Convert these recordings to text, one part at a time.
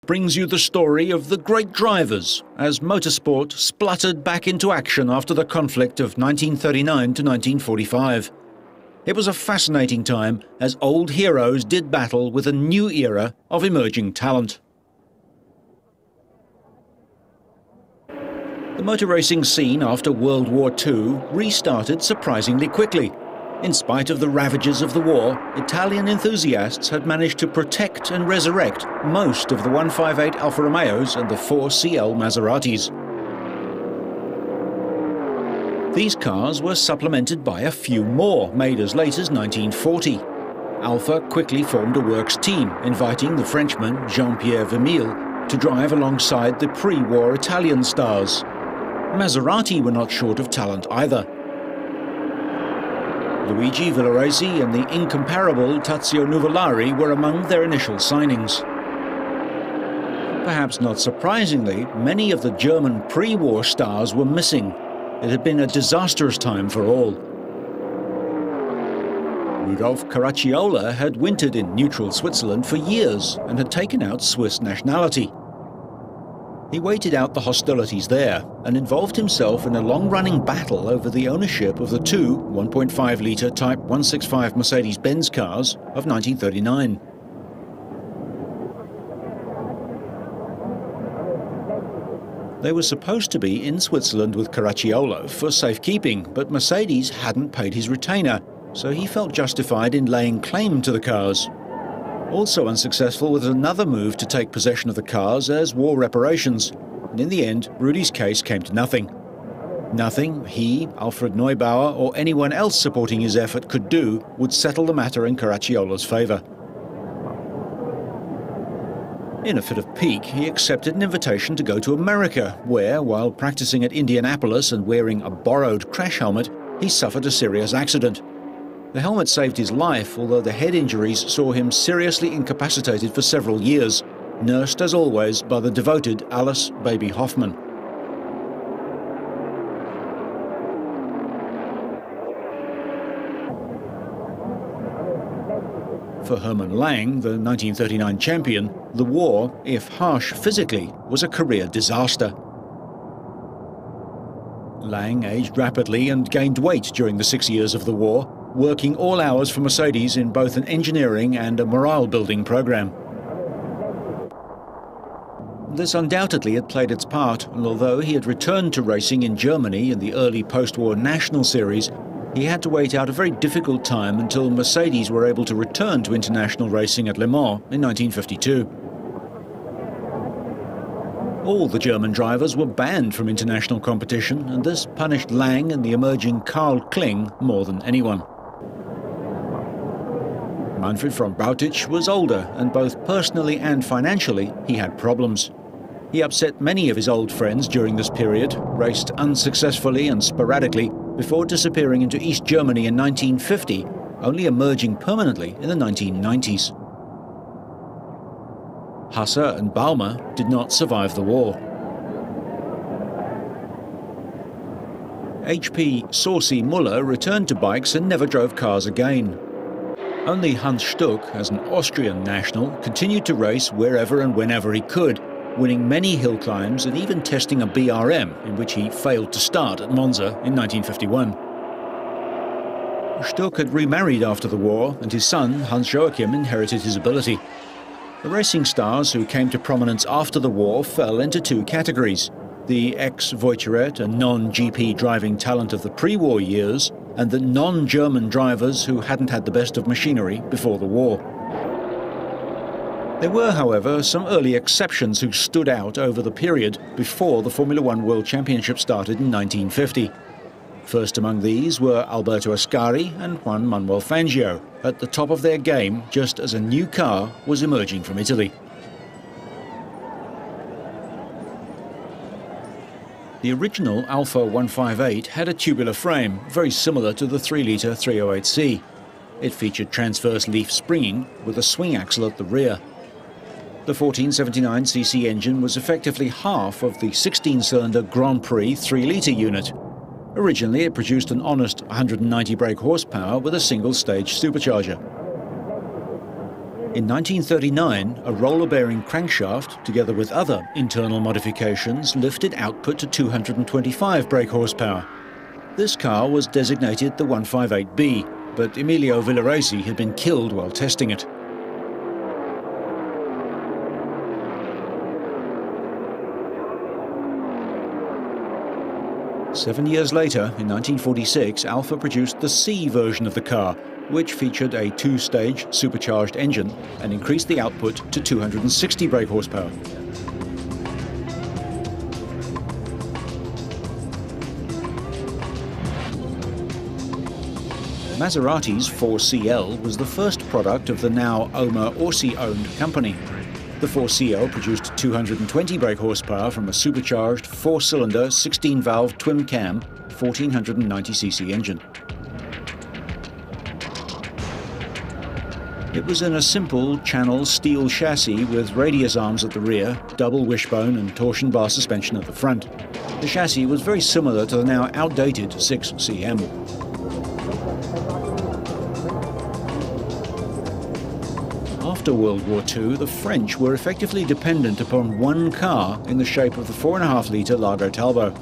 brings you the story of the great drivers as motorsport spluttered back into action after the conflict of 1939 to 1945. It was a fascinating time as old heroes did battle with a new era of emerging talent. The motor racing scene after World War II restarted surprisingly quickly. In spite of the ravages of the war, Italian enthusiasts had managed to protect and resurrect most of the 158 Alfa Romeos and the 4CL Maseratis. These cars were supplemented by a few more, made as late as 1940. Alfa quickly formed a works team, inviting the Frenchman Jean-Pierre Vermeil to drive alongside the pre-war Italian stars. Maserati were not short of talent either. Luigi Villoresi and the incomparable Tazio Nuvolari were among their initial signings. Perhaps not surprisingly, many of the German pre-war stars were missing. It had been a disastrous time for all. Rudolf Caracciola had wintered in neutral Switzerland for years and had taken out Swiss nationality. He waited out the hostilities there and involved himself in a long-running battle over the ownership of the two 1.5-litre Type 165 Mercedes-Benz cars of 1939. They were supposed to be in Switzerland with Caracciola for safekeeping, but Mercedes hadn't paid his retainer, so he felt justified in laying claim to the cars. Also unsuccessful was another move to take possession of the cars as war reparations, and in the end, Rudy's case came to nothing. Nothing he, Alfred Neubauer, or anyone else supporting his effort could do would settle the matter in Caracciola's favour. In a fit of pique, he accepted an invitation to go to America, where, while practicing at Indianapolis and wearing a borrowed crash helmet, he suffered a serious accident. The helmet saved his life, although the head injuries saw him seriously incapacitated for several years, nursed as always by the devoted Alice Baby Hoffman. For Hermann Lang, the 1939 champion, the war, if harsh physically, was a career disaster. Lang aged rapidly and gained weight during the 6 years of the war, working all hours for Mercedes in both an engineering and a morale-building program. This undoubtedly had played its part, and although he had returned to racing in Germany in the early post-war National Series, he had to wait out a very difficult time until Mercedes were able to return to international racing at Le Mans in 1952. All the German drivers were banned from international competition, and this punished Lang and the emerging Karl Kling more than anyone. Manfred von Bautich was older, and both personally and financially he had problems. He upset many of his old friends during this period, raced unsuccessfully and sporadically before disappearing into East Germany in 1950, only emerging permanently in the 1990s. Hasse and Baumer did not survive the war. H.P. Saucy Muller returned to bikes and never drove cars again. Only Hans Stuck, as an Austrian national, continued to race wherever and whenever he could, winning many hill climbs and even testing a BRM, in which he failed to start at Monza in 1951. Stuck had remarried after the war, and his son, Hans Joachim, inherited his ability. The racing stars who came to prominence after the war fell into two categories: the ex-Voiturette and non-GP driving talent of the pre-war years, and the non-German drivers who hadn't had the best of machinery before the war. There were, however, some early exceptions who stood out over the period before the Formula One World Championship started in 1950. First among these were Alberto Ascari and Juan Manuel Fangio, at the top of their game just as a new car was emerging from Italy. The original Alfa 158 had a tubular frame, very similar to the 3-litre 308C. It featured transverse leaf springing with a swing axle at the rear. The 1479cc engine was effectively half of the 16-cylinder Grand Prix 3-litre unit. Originally, it produced an honest 190 brake horsepower with a single-stage supercharger. In 1939, a roller-bearing crankshaft, together with other internal modifications, lifted output to 225 brake horsepower. This car was designated the 158B, but Emilio Villoresi had been killed while testing it. Seven years later, in 1946, Alfa produced the C version of the car, which featured a two-stage supercharged engine and increased the output to 260 brake horsepower. Maserati's 4CL was the first product of the now Omer Orsi-owned company. The 4CL produced 220 brake horsepower from a supercharged four-cylinder 16-valve twin-cam 1490cc engine. It was in a simple channel steel chassis with radius arms at the rear, double wishbone and torsion bar suspension at the front. The chassis was very similar to the now outdated 6CM. After World War II, the French were effectively dependent upon one car in the shape of the 4.5-litre Largo Talbot.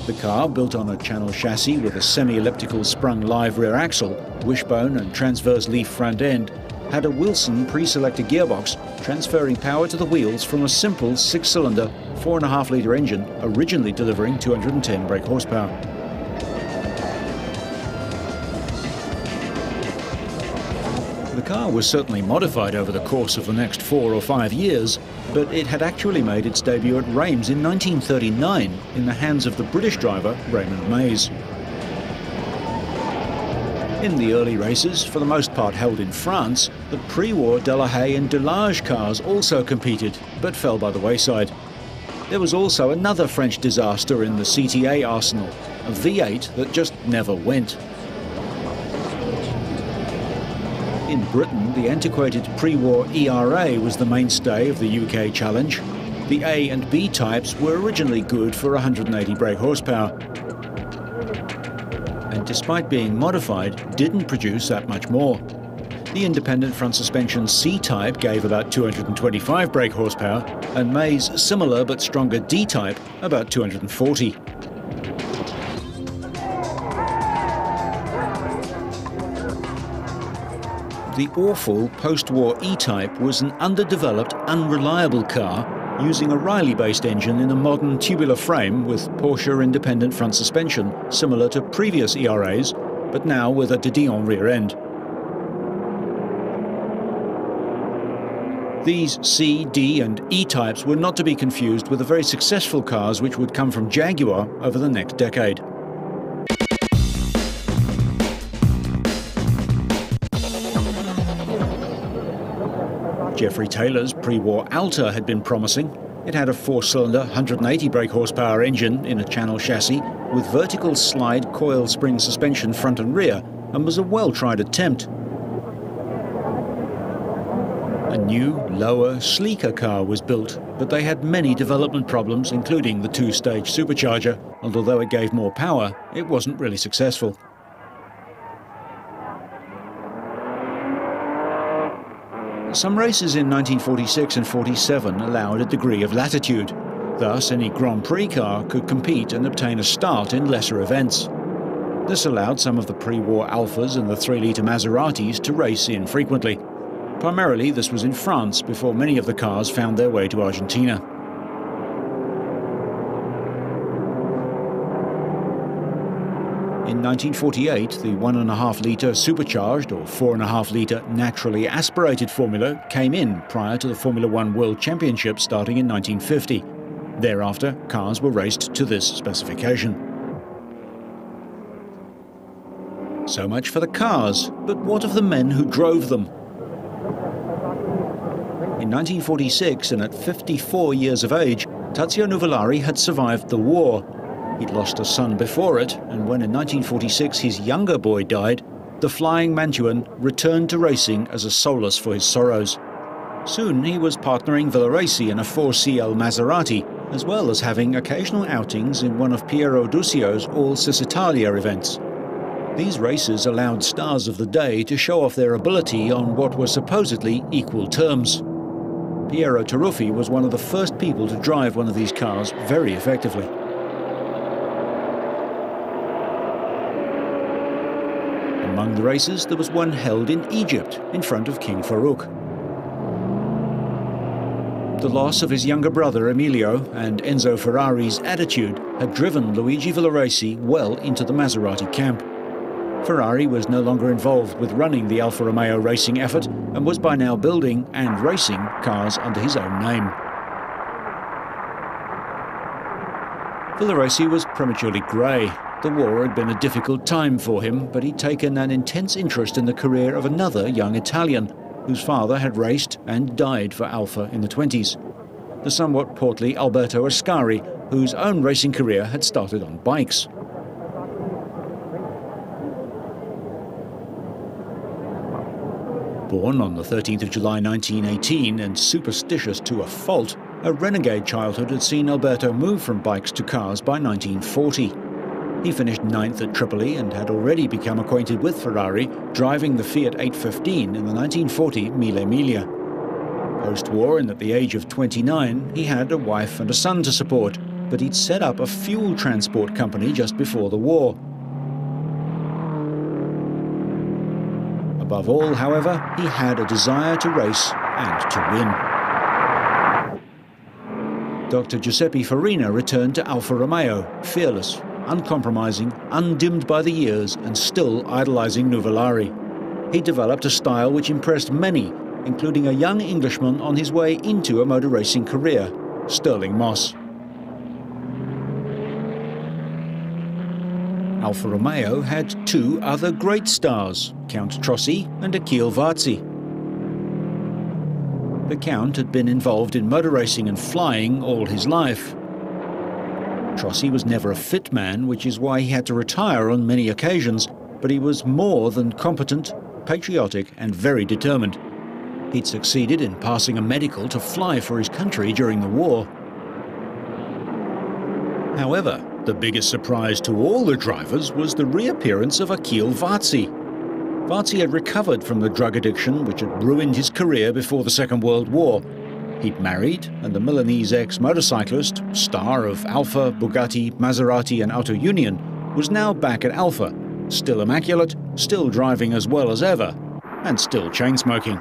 The car, built on a channel chassis with a semi-elliptical sprung live rear axle, wishbone and transverse leaf front end, had a Wilson pre-selected gearbox transferring power to the wheels from a simple 6-cylinder 4.5-litre engine, originally delivering 210 brake horsepower. The car was certainly modified over the course of the next 4 or 5 years, but it had actually made its debut at Reims in 1939 in the hands of the British driver Raymond Mays. In the early races, for the most part held in France, the pre-war Delahaye and Delage cars also competed, but fell by the wayside. There was also another French disaster in the CTA arsenal, a V8 that just never went. In Britain, the antiquated pre-war ERA was the mainstay of the UK challenge. The A and B types were originally good for 180 brake horsepower, and despite being modified, didn't produce that much more. The independent front suspension C-type gave about 225 brake horsepower, and May's similar but stronger D-type about 240. The awful post-war E-Type was an underdeveloped, unreliable car using a Riley-based engine in a modern tubular frame with Porsche independent front suspension, similar to previous ERAs, but now with a de Dion rear end. These C, D and E-types were not to be confused with the very successful cars which would come from Jaguar over the next decade. Geoffrey Taylor's pre-war Alta had been promising. It had a 4-cylinder 180 brake horsepower engine in a channel chassis with vertical slide coil spring suspension front and rear, and was a well-tried attempt. A new, lower, sleeker car was built, but they had many development problems, including the 2-stage supercharger, and although it gave more power, it wasn't really successful. Some races in 1946 and 47 allowed a degree of latitude. Thus, any Grand Prix car could compete and obtain a start in lesser events. This allowed some of the pre-war Alfas and the 3-litre Maseratis to race infrequently. Primarily, this was in France before many of the cars found their way to Argentina. In 1948, the 1.5-litre supercharged or 4.5-litre naturally aspirated formula came in prior to the Formula One World Championship starting in 1950. Thereafter, cars were raced to this specification. So much for the cars, but what of the men who drove them? In 1946, and at 54 years of age, Tazio Nuvolari had survived the war. He'd lost a son before it, and when in 1946 his younger boy died, the flying Mantuan returned to racing as a solace for his sorrows. Soon he was partnering Villoresi in a 4CL Maserati, as well as having occasional outings in one of Piero Duccio's All Cisitalia events. These races allowed stars of the day to show off their ability on what were supposedly equal terms. Piero Taruffi was one of the first people to drive one of these cars very effectively. Among the races, there was one held in Egypt, in front of King Farouk. The loss of his younger brother Emilio and Enzo Ferrari's attitude had driven Luigi Villoresi well into the Maserati camp. Ferrari was no longer involved with running the Alfa Romeo racing effort and was by now building and racing cars under his own name. Villoresi was prematurely grey. The war had been a difficult time for him, but he'd taken an intense interest in the career of another young Italian, whose father had raced and died for Alfa in the 20s. The somewhat portly Alberto Ascari, whose own racing career had started on bikes. Born on the 13th of July 1918 and superstitious to a fault, a renegade childhood had seen Alberto move from bikes to cars by 1940. He finished 9th at Tripoli and had already become acquainted with Ferrari, driving the Fiat 815 in the 1940 Mille Miglia. Post-war and at the age of 29, he had a wife and a son to support, but he'd set up a fuel transport company just before the war. Above all, however, he had a desire to race and to win. Dr. Giuseppe Farina returned to Alfa Romeo, fearless, uncompromising, undimmed by the years, and still idolizing Nuvolari. He developed a style which impressed many, including a young Englishman on his way into a motor racing career, Stirling Moss. Alfa Romeo had two other great stars, Count Trossi and Achille Varzi. The Count had been involved in motor racing and flying all his life. Trossi was never a fit man, which is why he had to retire on many occasions, but he was more than competent, patriotic and very determined. He'd succeeded in passing a medical to fly for his country during the war. However, the biggest surprise to all the drivers was the reappearance of Achille Varzi. Varzi had recovered from the drug addiction which had ruined his career before the Second World War. He'd married, and the Milanese ex-motorcyclist, star of Alfa, Bugatti, Maserati and Auto Union, was now back at Alfa, still immaculate, still driving as well as ever, and still chain-smoking.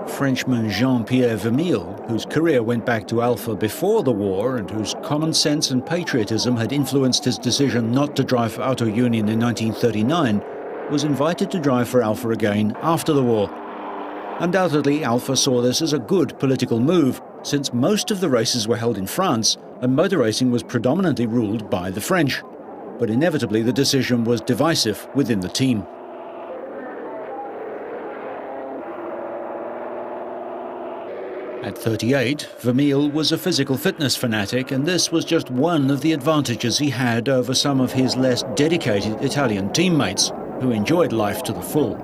Frenchman Jean-Pierre Vermeil, whose career went back to Alfa before the war and whose common sense and patriotism had influenced his decision not to drive for Auto Union in 1939, was invited to drive for Alfa again after the war. Undoubtedly, Alfa saw this as a good political move, since most of the races were held in France and motor racing was predominantly ruled by the French. But inevitably the decision was divisive within the team. At 38, Vermeil was a physical fitness fanatic, and this was just one of the advantages he had over some of his less dedicated Italian teammates, who enjoyed life to the full.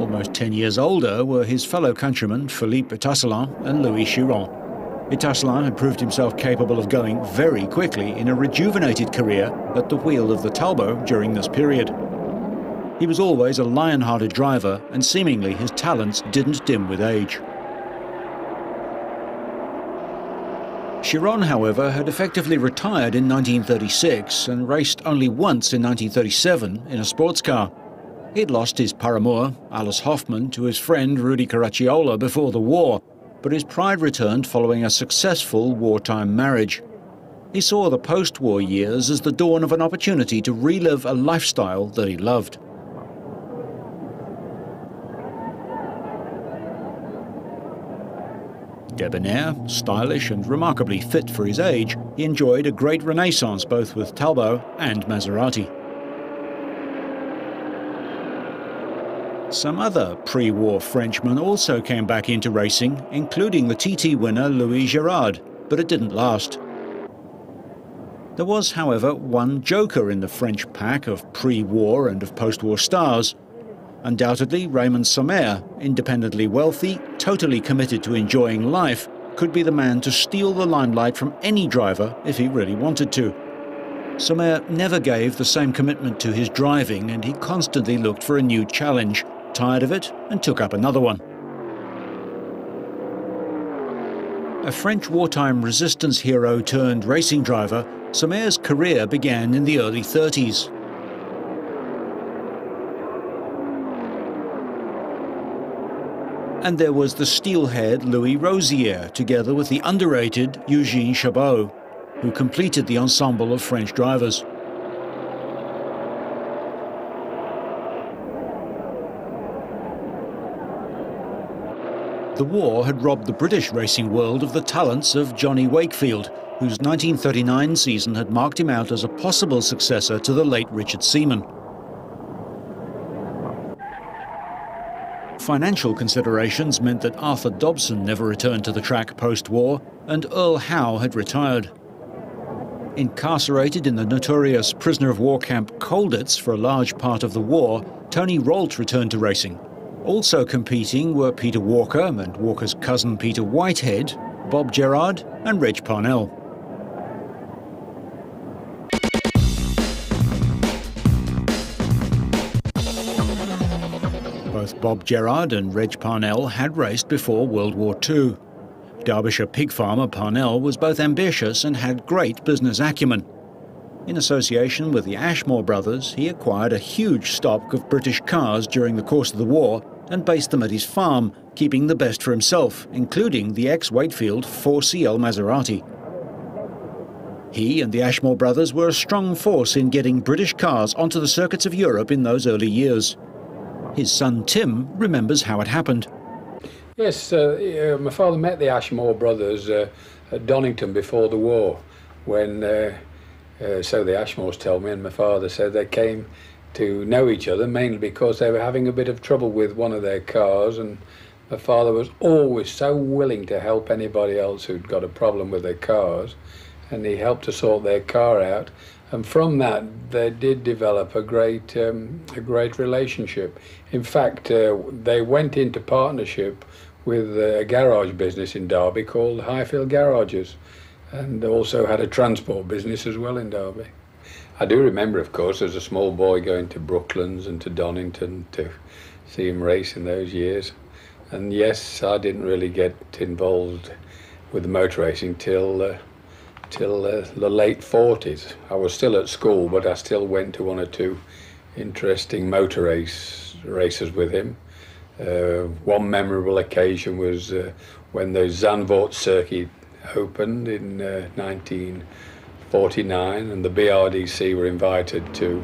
Almost 10 years older were his fellow countrymen Philippe Etasselin and Louis Chiron. Etasselin had proved himself capable of going very quickly in a rejuvenated career at the wheel of the Talbot during this period. He was always a lion-hearted driver, and seemingly his talents didn't dim with age. Chiron, however, had effectively retired in 1936 and raced only once in 1937 in a sports car. He'd lost his paramour, Alice Hoffman, to his friend Rudy Caracciola before the war, but his pride returned following a successful wartime marriage. He saw the post-war years as the dawn of an opportunity to relive a lifestyle that he loved. Debonair, stylish and remarkably fit for his age, he enjoyed a great renaissance both with Talbot and Maserati. Some other pre-war Frenchmen also came back into racing, including the TT winner Louis Gérard, but it didn't last. There was, however, one joker in the French pack of pre-war and of post-war stars. Undoubtedly, Raymond Sommer, independently wealthy, totally committed to enjoying life, could be the man to steal the limelight from any driver if he really wanted to. Sommer never gave the same commitment to his driving, and he constantly looked for a new challenge, tired of it and took up another one. A French wartime resistance hero turned racing driver, Sommer's career began in the early 30s. And there was the steelhead Louis Rosière, together with the underrated Eugène Chabot, who completed the ensemble of French drivers. The war had robbed the British racing world of the talents of Johnny Wakefield, whose 1939 season had marked him out as a possible successor to the late Richard Seaman. Financial considerations meant that Arthur Dobson never returned to the track post-war, and Earl Howe had retired. Incarcerated in the notorious prisoner-of-war camp Colditz for a large part of the war, Tony Rolt returned to racing. Also competing were Peter Walker and Walker's cousin Peter Whitehead, Bob Gerard and Reg Parnell. Both Bob Gerard and Reg Parnell had raced before World War II. Derbyshire pig farmer Parnell was both ambitious and had great business acumen. In association with the Ashmore brothers, he acquired a huge stock of British cars during the course of the war and based them at his farm, keeping the best for himself, including the ex-Wakefield 4CL Maserati. He and the Ashmore brothers were a strong force in getting British cars onto the circuits of Europe in those early years. His son Tim remembers how it happened. Yes, my father met the Ashmore brothers at Donington before the war, when, so the Ashmores tell me, and my father said they came to know each other mainly because they were having a bit of trouble with one of their cars, and my father was always so willing to help anybody else who'd got a problem with their cars, and he helped to sort their car out. And from that, they did develop a great relationship. In fact, they went into partnership with a garage business in Derby called Highfield Garages, and also had a transport business as well in Derby. I do remember, of course, as a small boy going to Brooklands and to Donington to see him race in those years. And yes, I didn't really get involved with the motor racing till the late 40s. I was still at school, but I still went to one or two interesting motor races with him. One memorable occasion was when the Zandvoort circuit opened in 1949, and the BRDC were invited to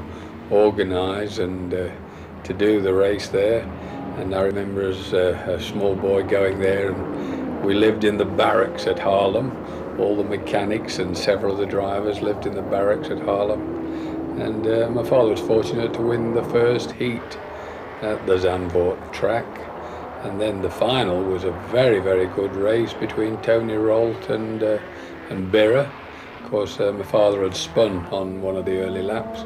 organise and to do the race there. And I remember as a small boy going there, and we lived in the barracks at Haarlem. All the mechanics and several of the drivers lived in the barracks at Haarlem. And my father was fortunate to win the first heat at the Zandvoort track. And then the final was a very, very good race between Tony Rolt and Birra. Of course, my father had spun on one of the early laps.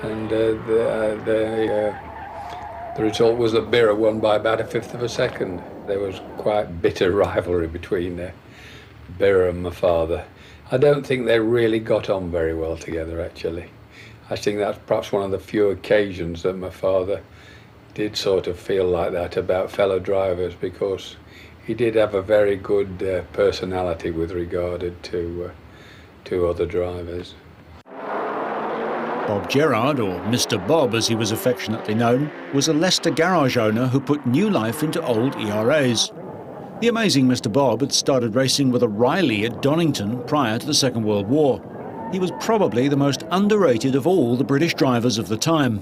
And the result was that Birra won by about 1/5 of a second. There was quite bitter rivalry between Birra and my father. I don't think they really got on very well together, actually. I think that's perhaps one of the few occasions that my father did sort of feel like that about fellow drivers, because he did have a very good personality with regard to other drivers. Bob Gerard, or Mr. Bob as he was affectionately known, was a Leicester garage owner who put new life into old ERAs. The amazing Mr. Bob had started racing with a Riley at Donington prior to the Second World War. He was probably the most underrated of all the British drivers of the time.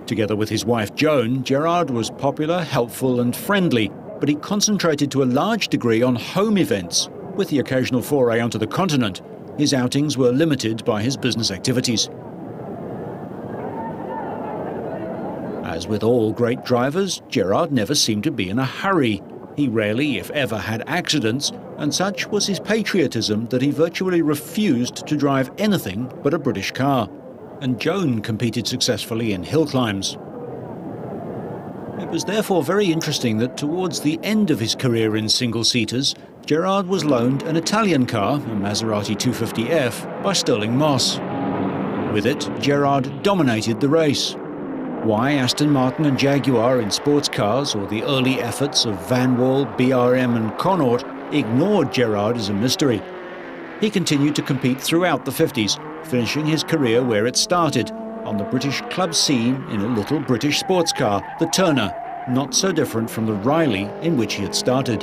Together with his wife Joan, Gerard was popular, helpful and friendly, but he concentrated to a large degree on home events, with the occasional foray onto the continent. His outings were limited by his business activities. As with all great drivers, Gerard never seemed to be in a hurry. He rarely, if ever, had accidents, and such was his patriotism that he virtually refused to drive anything but a British car. And Joan competed successfully in hill climbs. It was therefore very interesting that towards the end of his career in single-seaters, Gerard was loaned an Italian car, a Maserati 250F, by Stirling Moss. With it, Gerard dominated the race. Why Aston Martin and Jaguar in sports cars, or the early efforts of Van Wall, BRM and Connaught, ignored Gerard is a mystery. He continued to compete throughout the 50s, finishing his career where it started, on the British club scene in a little British sports car, the Turner, not so different from the Riley in which he had started.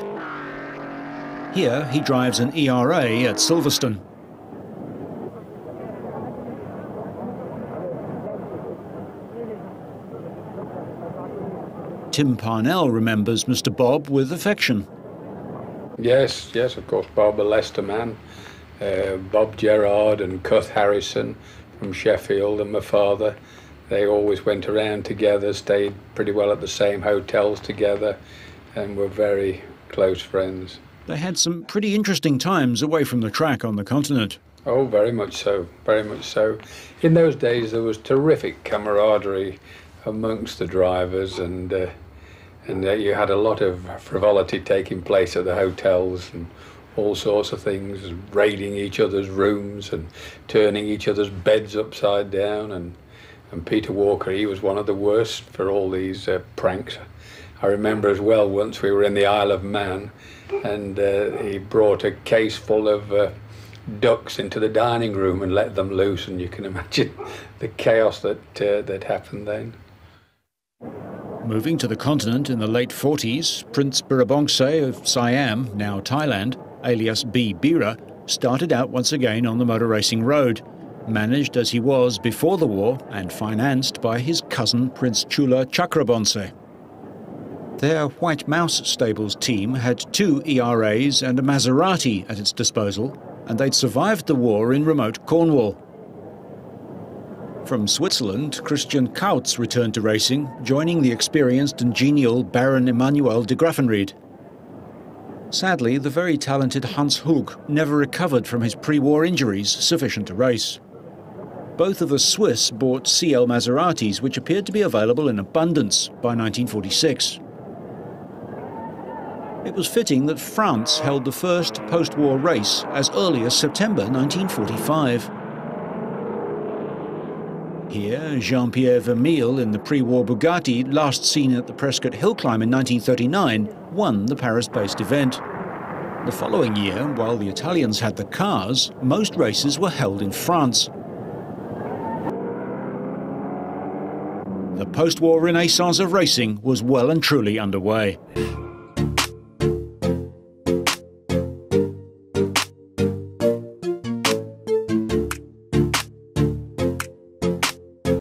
Here he drives an ERA at Silverstone. Tim Parnell remembers Mr. Bob with affection. Yes, of course, Bob, a Leicester man. Bob Gerard and Cuth Harrison from Sheffield, and my father. They always went around together, stayed pretty well at the same hotels together, and were very close friends. They had some pretty interesting times away from the track on the continent. Oh, very much so, very much so. In those days there was terrific camaraderie amongst the drivers, and you had a lot of frivolity taking place at the hotels and all sorts of things, raiding each other's rooms and turning each other's beds upside down. And Peter Walker, he was one of the worst for all these pranks. I remember as well, once we were in the Isle of Man, and he brought a case full of ducks into the dining room and let them loose, and you can imagine the chaos that happened then. Moving to the continent in the late 40s, Prince Birabongse of Siam, now Thailand, alias B. Bira, started out once again on the motor racing road, managed as he was before the war and financed by his cousin Prince Chula Chakrabonse. Their White Mouse Stables team had 2 ERAs and a Maserati at its disposal, and they'd survived the war in remote Cornwall. From Switzerland, Christian Kautz returned to racing, joining the experienced and genial Baron Emanuel de Graffenried. Sadly, the very talented Hans Hug never recovered from his pre-war injuries sufficient to race. Both of the Swiss bought CL Maseratis, which appeared to be available in abundance by 1946. It was fitting that France held the first post-war race as early as September 1945. Here, Jean-Pierre Vermeil in the pre-war Bugatti, last seen at the Prescott Hill Climb in 1939, won the Paris-based event. The following year, while the Italians had the cars, most races were held in France. The post-war renaissance of racing was well and truly underway.